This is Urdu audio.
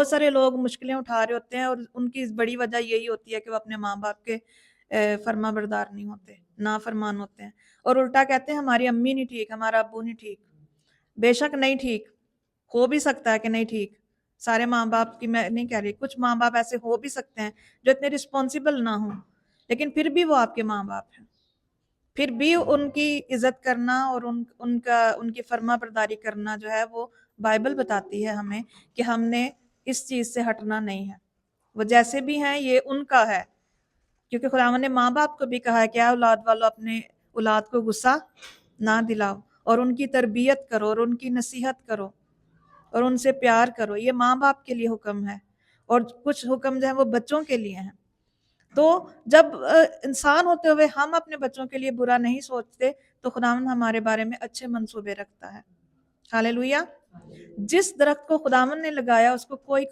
بہت سارے لوگ مشکلیں اٹھا رہے ہوتے ہیں اور ان کی بڑی وجہ یہی ہوتی ہے کہ وہ اپنے ماں باپ کے فرما بردار نہیں ہوتے، نافرمان ہوتے ہیں، اور الٹا کہتے ہیں ہماری امی نہیں ٹھیک، ہمارا ابو نہیں ٹھیک۔ بے شک نہیں ٹھیک، ہو بھی سکتا ہے کہ نہیں ٹھیک، سارے ماں باپ کی میں نہیں کہہ رہی، کچھ ماں باپ ایسے ہو بھی سکتے ہیں جو اتنے رسپانسیبل نہ ہوں، لیکن پھر بھی وہ آپ کے ماں باپ ہیں، پھر بھی ان کی عزت کرنا اور ان کی فرما برداری کرنا جو ہے وہ بائبل بتاتی ہے ہمیں کہ ہم نے اس چیز سے ہٹنا نہیں ہے۔ وہ جیسے بھی ہیں یہ ان کا ہے، کیونکہ خداوند نے ماں باپ کو بھی کہا ہے کہ اے اولاد والو اپنے اولاد کو غصہ نہ دلاؤ اور ان کی تربیت کرو اور ان کی نصیحت کرو اور ان سے پیار کرو۔ یہ ماں باپ کے لیے حکم ہے، اور کچھ حکم جو ہے وہ بچوں کے لیے ہیں۔ تو جب انسان ہوتے ہوئے ہم اپنے بچوں کے لیے برا نہیں سوچتے تو خداوند ہمارے بارے میں اچھے منصوبے رکھتا ہے۔ ہاللیلویہ۔ جس درخت کو خداوند نے لگایا اس کو کوئی